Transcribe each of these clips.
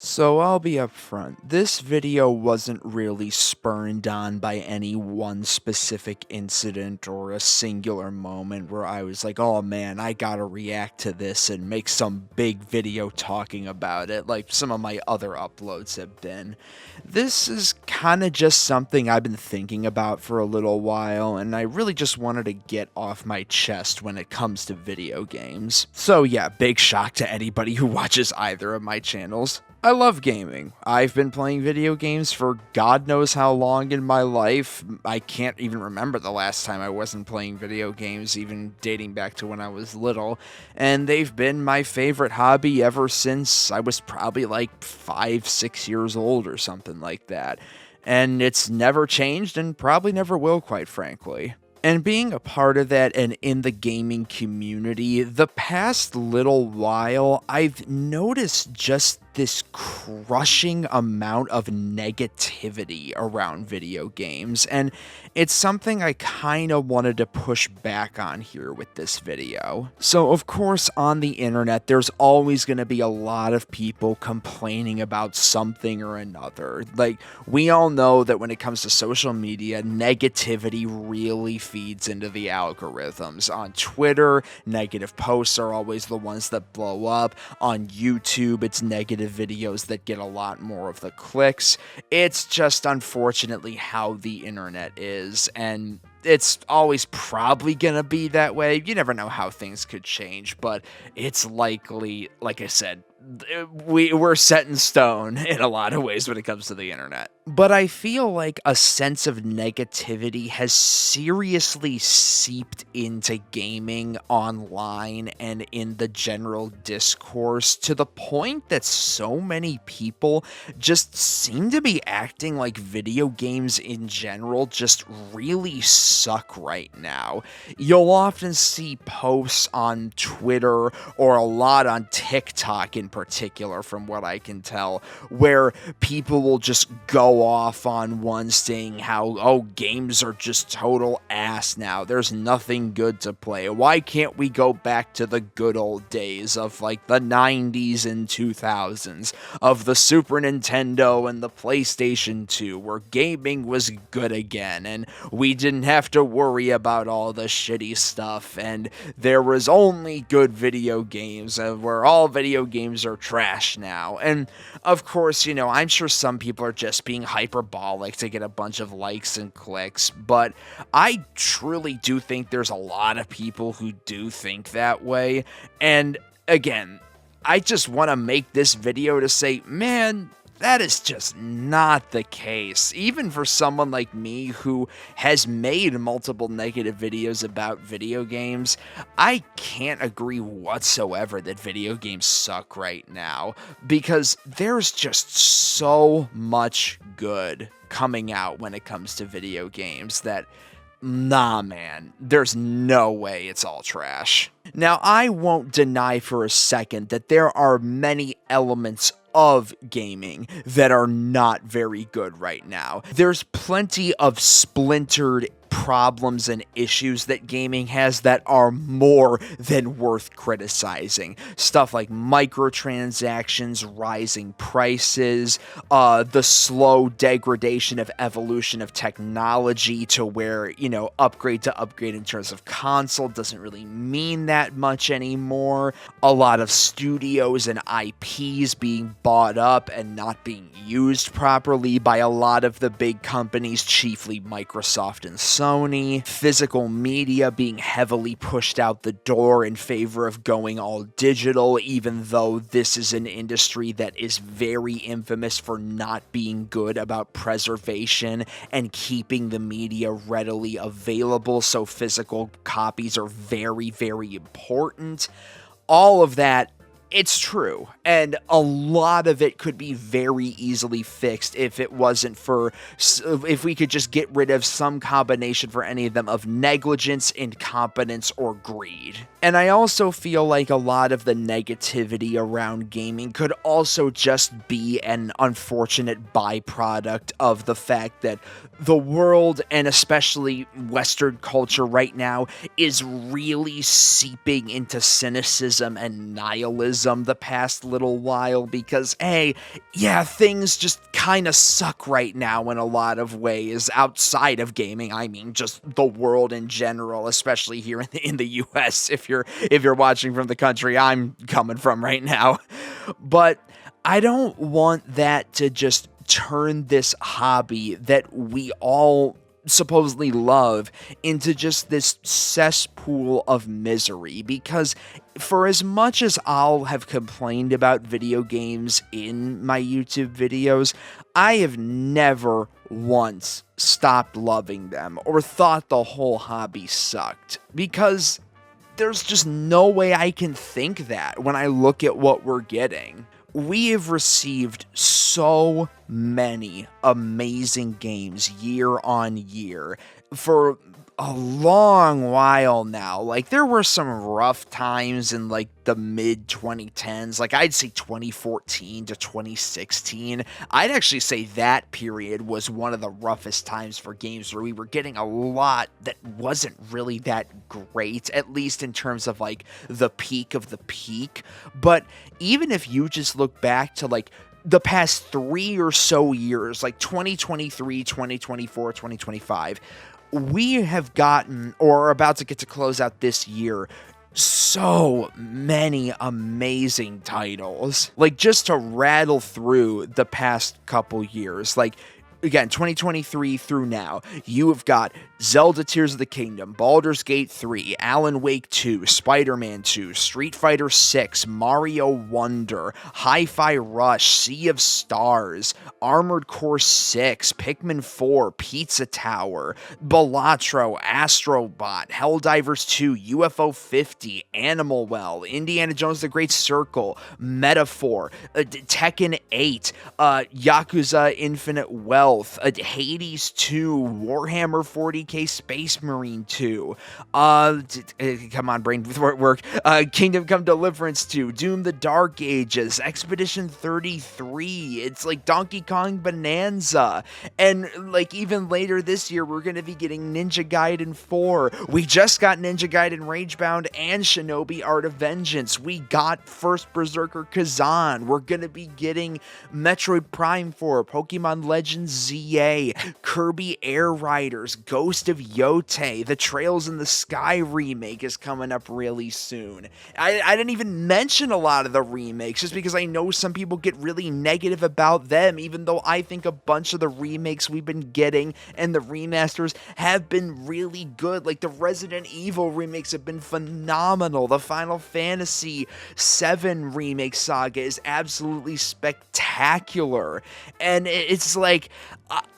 So I'll be upfront. This video wasn't really spurned on by any one specific incident or a singular moment where I was like, oh man, I gotta react to this and make some big video talking about it, like some of my other uploads have been. This is kinda just something I've been thinking about for a little while, and I really just wanted to get off my chest when it comes to video games. So yeah, big shock to anybody who watches either of my channels. I love gaming. I've been playing video games for God knows how long in my life. I can't even remember the last time I wasn't playing video games, even dating back to when I was little. And they've been my favorite hobby ever since I was probably like 5, 6 years old or something like that. And it's never changed and probably never will, quite frankly. And being a part of that and in the gaming community, the past little while, I've noticed just this crushing amount of negativity around video games, and it's something I kind of wanted to push back on here with this video. So, of course, on the internet, there's always going to be a lot of people complaining about something or another. Like, we all know that when it comes to social media, negativity really feeds into the algorithms. On Twitter, negative posts are always the ones that blow up. On YouTube, it's negative videos that get a lot more of the clicks. It's just unfortunately how the internet is, and it's always probably gonna be that way. You never know how things could change, but it's likely, like I said, we're set in stone in a lot of ways when it comes to the internet. But I feel like a sense of negativity has seriously seeped into gaming online and in the general discourse to the point that so many people just seem to be acting like video games in general just really suck right now. You'll often see posts on Twitter or a lot on TikTok in particular, from what I can tell, where people will just go off on one saying how, oh, games are just total ass now. There's nothing good to play. Why can't we go back to the good old days of like the 90s and 2000s, of the Super Nintendo and the PlayStation 2, where gaming was good again and we didn't have to worry about all the shitty stuff and there was only good video games, where all video games are trash now. And of course, I'm sure some people are just being hyperbolic to get a bunch of likes and clicks, but I truly do think there's a lot of people who do think that way. And again, I just want to make this video to say, man, that is just not the case. Even for someone like me who has made multiple negative videos about video games, I can't agree whatsoever that video games suck right now, because there's just so much good coming out when it comes to video games that, nah, man, there's no way it's all trash. Now, I won't deny for a second that there are many elements of gaming that are not very good right now. There's plenty of splintered problems and issues that gaming has that are more than worth criticizing. Stuff like microtransactions, rising prices, the slow degradation of evolution of technology to where, upgrade to upgrade in terms of console doesn't really mean that much anymore. A lot of studios and IPs being bought up and not being used properly by a lot of the big companies, chiefly Microsoft and Sony. Physical media being heavily pushed out the door in favor of going all digital, even though this is an industry that is very infamous for not being good about preservation and keeping the media readily available, so physical copies are very, very important. All of that, it's true, and a lot of it could be very easily fixed if it wasn't for, if we could just get rid of some combination for any of them of negligence, incompetence, or greed. And I also feel like a lot of the negativity around gaming could also just be an unfortunate byproduct of the fact that the world, and especially Western culture right now, is really seeping into cynicism and nihilism optimism the past little while because, hey, yeah, things just kind of suck right now in a lot of ways outside of gaming. I mean, just the world in general, especially here in the US, if you're watching from the country I'm coming from right now. But I don't want that to just turn this hobby that we all supposedly love into just this cesspool of misery, because for as much as I'll have complained about video games in my YouTube videos, I have never once stopped loving them or thought the whole hobby sucked, because there's just no way I can think that when I look at what we're getting. We have received so many amazing games year on year for a long while now. Like, there were some rough times in like the mid 2010s, like I'd say 2014 to 2016. I'd actually say that period was one of the roughest times for games, where we were getting a lot that wasn't really that great, at least in terms of like the peak of the peak. But even if you just look back to like the past 3 or so years, like 2023, 2024, 2025, we have gotten, or are about to get to close out this year, so many amazing titles. Like, just to rattle through the past couple years, like, again, 2023 through now, you have got Zelda Tears of the Kingdom, Baldur's Gate 3, Alan Wake 2, Spider-Man 2, Street Fighter 6, Mario Wonder, Hi-Fi Rush, Sea of Stars, Armored Core 6, Pikmin 4, Pizza Tower, Balatro, Astrobot, Helldivers 2, UFO 50, Animal Well, Indiana Jones The Great Circle, Metaphor, Tekken 8, Yakuza Infinite Wealth, Hades 2, Warhammer 40k Space Marine 2, come on, brain work, Kingdom Come Deliverance 2, Doom the Dark Ages, Expedition 33, it's like Donkey Kong Bonanza, and like even later this year, we're going to be getting Ninja Gaiden 4, we just got Ninja Gaiden Ragebound and Shinobi Art of Vengeance, we got First Berserker Kazan, we're going to be getting Metroid Prime 4, Pokemon Legends ZA, Kirby Air Riders, Ghost of Yote, the Trails in the Sky remake is coming up really soon. I didn't even mention a lot of the remakes just because I know some people get really negative about them, even though I think a bunch of the remakes we've been getting and the remasters have been really good. Like, the Resident Evil remakes have been phenomenal. The Final Fantasy VII remake saga is absolutely spectacular. And it's like,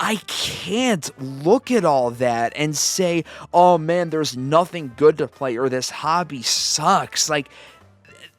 I can't look at all that and say, oh man, there's nothing good to play, or this hobby sucks. Like,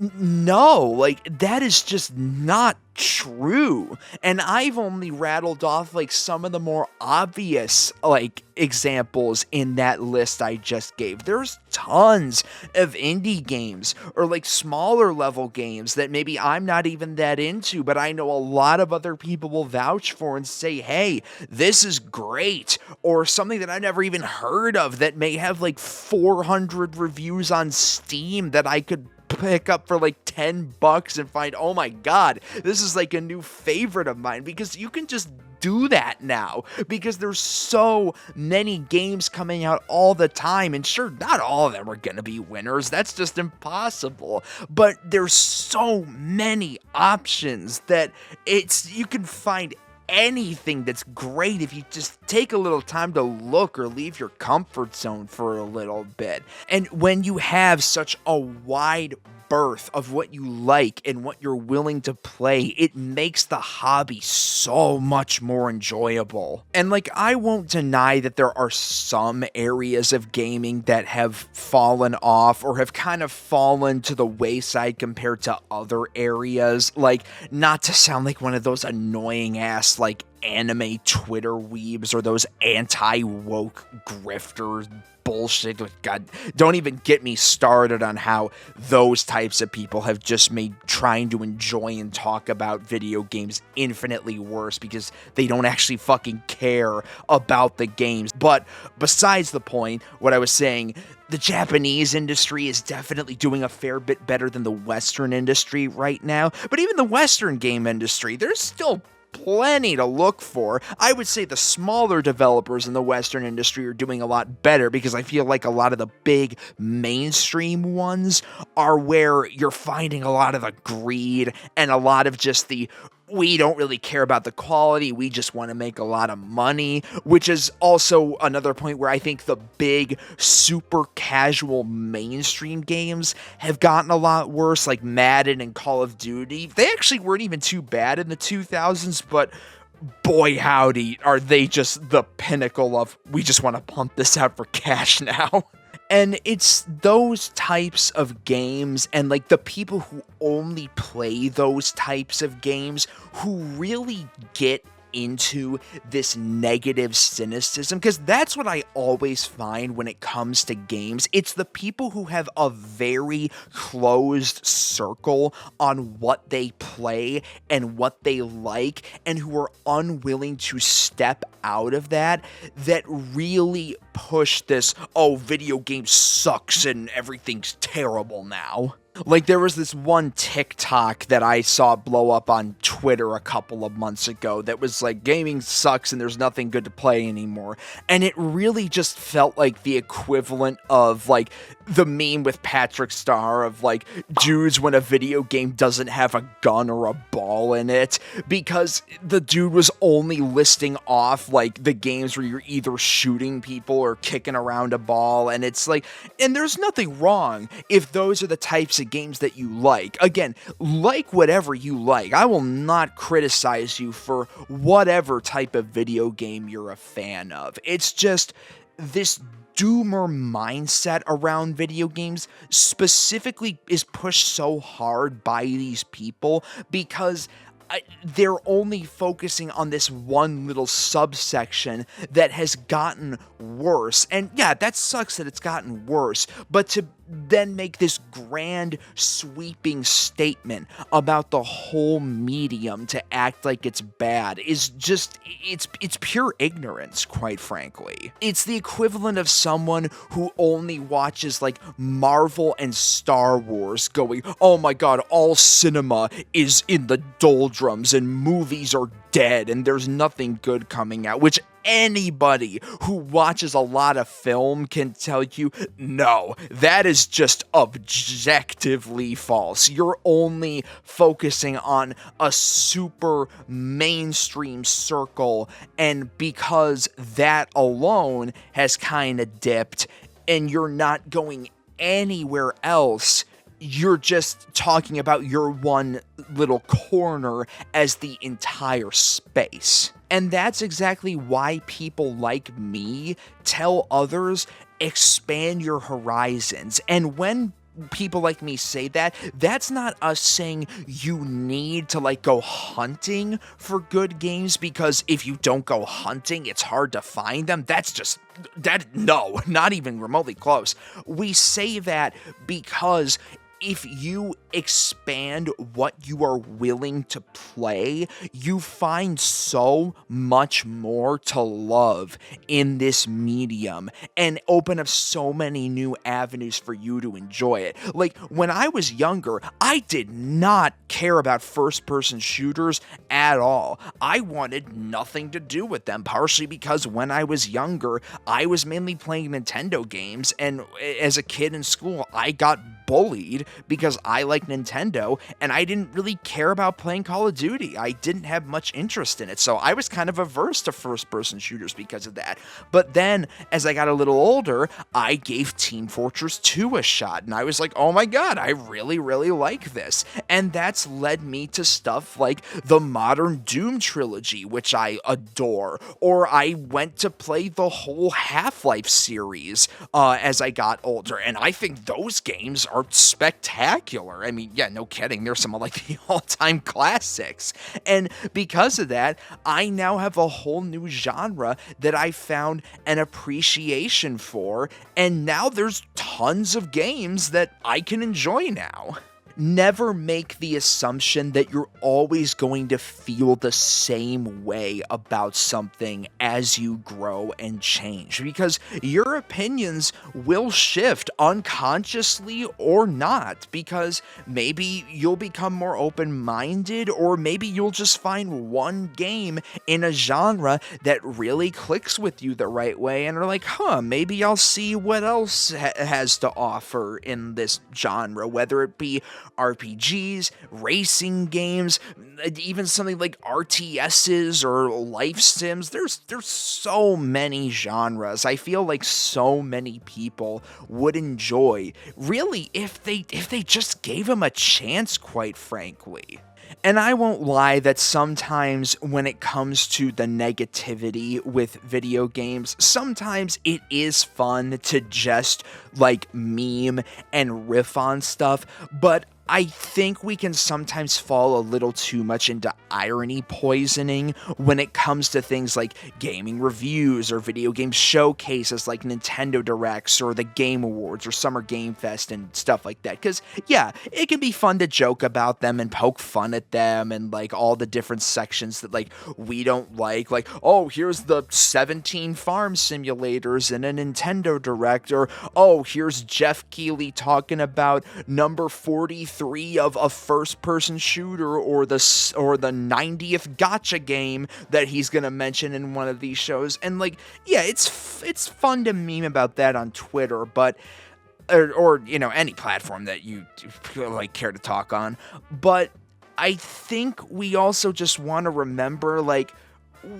no, like, that is just not true. And I've only rattled off like some of the more obvious like examples in that list I just gave. There's tons of indie games or like smaller level games that maybe I'm not even that into, but I know a lot of other people will vouch for and say, hey, this is great, or something that I never even heard of that may have like 400 reviews on Steam that I could pick up for like $10 and find, oh my god, this is like a new favorite of mine, because you can just do that now because there's so many games coming out all the time. And sure, not all of them are gonna be winners, that's just impossible, but there's so many options that you can find anything that's great if you just take a little time to look or leave your comfort zone for a little bit. And when you have such a wide berth of what you like and what you're willing to play, it makes the hobby so much more enjoyable. And like, I won't deny that there are some areas of gaming that have fallen off or have kind of fallen to the wayside compared to other areas. Like, not to sound like one of those annoying ass like anime Twitter weebs or those anti-woke grifters bullshit. God, don't even get me started on how those types of people have just made trying to enjoy and talk about video games infinitely worse because they don't actually fucking care about the games. But besides the point, what I was saying, the Japanese industry is definitely doing a fair bit better than the Western industry right now. But even the Western game industry, there's still plenty to look for. I would say the smaller developers in the Western industry are doing a lot better because I feel like a lot of the big mainstream ones are where you're finding a lot of the greed and a lot of just the we don't really care about the quality, we just want to make a lot of money, which is also another point where I think the big, super casual mainstream games have gotten a lot worse, like Madden and Call of Duty. They actually weren't even too bad in the 2000s, but boy howdy, are they just the pinnacle of, we just want to pump this out for cash now. And it's those types of games and like the people who only play those types of games who really get into this negative cynicism, because that's what I always find when it comes to games. It's the people who have a very closed circle on what they play and what they like and who are unwilling to step out of that really push this, oh, video game sucks and everything's terrible now. Like, there was this one TikTok that I saw blow up on Twitter a couple of months ago that was like, gaming sucks and there's nothing good to play anymore. And it really just felt like the equivalent of, like, the meme with Patrick Star of, like, dudes when a video game doesn't have a gun or a ball in it. Because the dude was only listing off, like, the games where you're either shooting people or kicking around a ball. And it's like, and there's nothing wrong if those are the types of games that you like. Again, like whatever you like. I will not criticize you for whatever type of video game you're a fan of. It's just this doomer mindset around video games specifically is pushed so hard by these people because they're only focusing on this one little subsection that has gotten worse. And yeah, that sucks that it's gotten worse, but to then make this grand sweeping statement about the whole medium to act like it's bad is just, it's pure ignorance, quite frankly. It's the equivalent of someone who only watches like Marvel and Star Wars going, oh my god, all cinema is in the doldrums and movies are dead and there's nothing good coming out, which anybody who watches a lot of film can tell you, no, that is just objectively false. You're only focusing on a super mainstream circle, and because that alone has kind of dipped and you're not going anywhere else, you're just talking about your one little corner as the entire space. And that's exactly why people like me tell others, expand your horizons. And when people like me say that, that's not us saying you need to like go hunting for good games, because if you don't go hunting, it's hard to find them. No, not even remotely close. We say that because if you expand what you are willing to play, you find so much more to love in this medium and open up so many new avenues for you to enjoy it. Like, when I was younger, I did not care about first-person shooters at all. I wanted nothing to do with them, partially because when I was younger, I was mainly playing Nintendo games, and as a kid in school, I got bullied because I like Nintendo and I didn't really care about playing Call of Duty. I didn't have much interest in it, so I was kind of averse to first-person shooters because of that. But then, as I got a little older, I gave Team Fortress 2 a shot, and I was like, oh my god, I really, really like this. And that's led me to stuff like the modern Doom trilogy, which I adore, or I went to play the whole Half-Life series as I got older, and I think those games are spectacular. spectacular. I mean, yeah, no kidding. There's some of like the all-time classics. And because of that, I now have a whole new genre that I found an appreciation for, and now there's tons of games that I can enjoy now. Never make the assumption that you're always going to feel the same way about something as you grow and change, because your opinions will shift unconsciously or not, because maybe you'll become more open-minded, or maybe you'll just find one game in a genre that really clicks with you the right way and are like, maybe I'll see what else has to offer in this genre, whether it be RPGs, racing games, even something like RTSs or life sims. There's so many genres. I feel like so many people would enjoy, really, if they just gave them a chance, quite frankly. And I won't lie that sometimes when it comes to the negativity with video games, sometimes it is fun to just like meme and riff on stuff, but I think we can sometimes fall a little too much into irony poisoning when it comes to things like gaming reviews or video game showcases like Nintendo Directs or the Game Awards or Summer Game Fest and stuff like that. Because, yeah, it can be fun to joke about them and poke fun at them and like all the different sections that like we don't like. Like, oh, here's the 17 farm simulators in a Nintendo Direct, or oh, here's Jeff Keighley talking about number 43 of a first-person shooter, or the 90th gotcha game that he's gonna mention in one of these shows. And like, yeah, it's fun to meme about that on Twitter, but or you know, any platform that you like care to talk on. But I think we also just want to remember, like,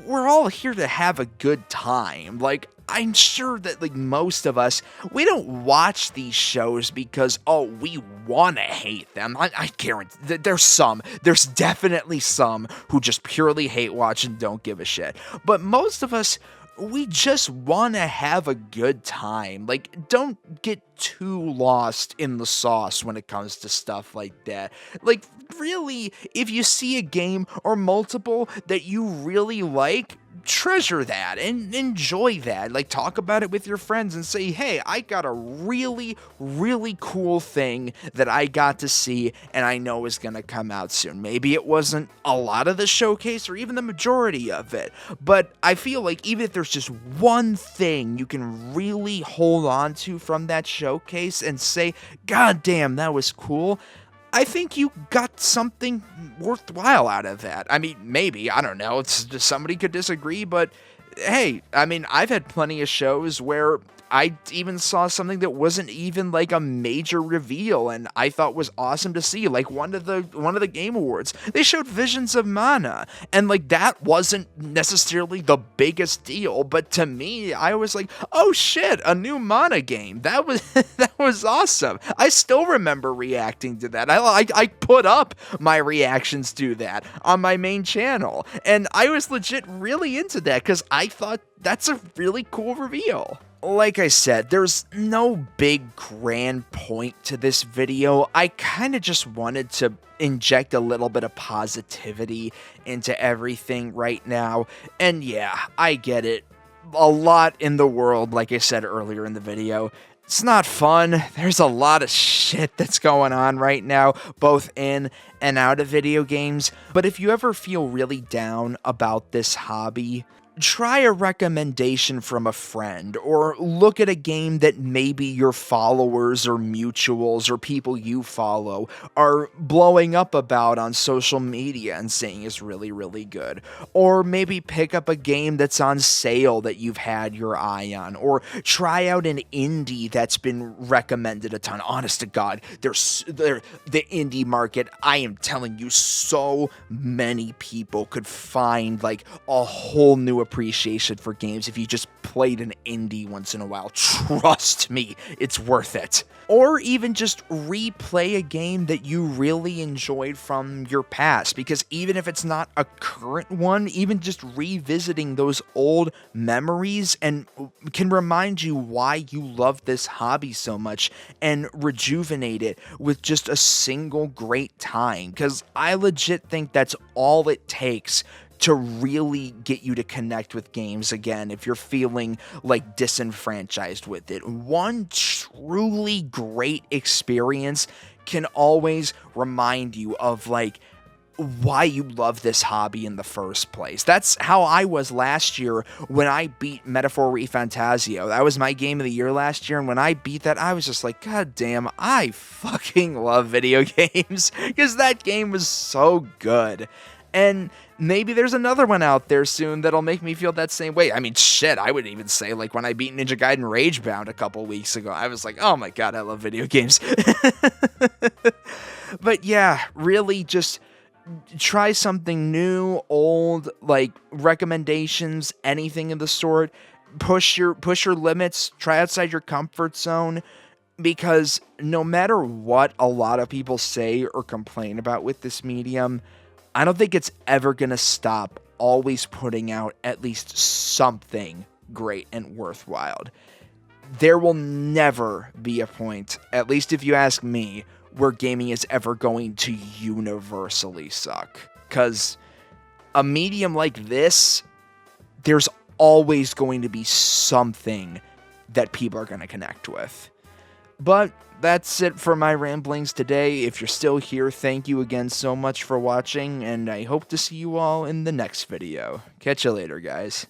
we're all here to have a good time. Like, I'm sure that like most of us, we don't watch these shows because, oh, we want to hate them. I guarantee that there's definitely some who just purely hate watch and don't give a shit. But most of us, we just want to have a good time. Like, don't get too lost in the sauce when it comes to stuff like that. Like, really, if you see a game or multiple that you really like, treasure that and enjoy that. Like, talk about it with your friends and say, hey, I got a really, really cool thing that I got to see and I know is going to come out soon. Maybe it wasn't a lot of the showcase or even the majority of it, but I feel like even if there's just one thing you can really hold on to from that showcase and say, God damn, that was cool, I think you got something worthwhile out of that. I mean, maybe, I don't know, it's just somebody could disagree, but hey, I mean, I've had plenty of shows where I even saw something that wasn't even like a major reveal and I thought was awesome to see. Like one of the Game Awards, they showed Visions of Mana, and like that wasn't necessarily the biggest deal, but to me, I was like, oh shit, a new Mana game. That was that was awesome. I still remember reacting to that. I put up my reactions to that on my main channel, and I was legit really into that because I thought that's a really cool reveal. Like I said, there's no big grand point to this video. I kind of just wanted to inject a little bit of positivity into everything right now. And yeah, I get it. A lot in the world, like I said earlier in the video, it's not fun. There's a lot of shit that's going on right now, both in and out of video games. But if you ever feel really down about this hobby, try a recommendation from a friend, or look at a game that maybe your followers or mutuals or people you follow are blowing up about on social media and saying is really, really good. Or maybe pick up a game that's on sale that you've had your eye on, or try out an indie that's been recommended a ton. Honest to God, the indie market, I am telling you, so many people could find like a whole new appreciation for games if you just played an indie once in a while. Trust me, it's worth it. Or even just replay a game that you really enjoyed from your past, because even if it's not a current one, even just revisiting those old memories and can remind you why you love this hobby so much and rejuvenate it with just a single great time. Because I legit think that's all it takes to really get you to connect with games again if you're feeling like disenfranchised with it. One truly great experience can always remind you of like why you love this hobby in the first place. That's how I was last year when I beat Metaphor ReFantazio. That was my game of the year last year, and when I beat that, I was just like, God damn, I fucking love video games, because that game was so good. And maybe there's another one out there soon that'll make me feel that same way. I mean, shit, I would even say, like, when I beat Ninja Gaiden Ragebound a couple weeks ago, I was like, oh my god, I love video games. But yeah, really just try something new, old, like recommendations, anything of the sort. Push your limits, try outside your comfort zone, because no matter what a lot of people say or complain about with this medium, I don't think it's ever going to stop always putting out at least something great and worthwhile. There will never be a point, at least if you ask me, where gaming is ever going to universally suck. Because a medium like this, there's always going to be something that people are going to connect with. But that's it for my ramblings today. If you're still here, thank you again so much for watching, and I hope to see you all in the next video. Catch you later, guys.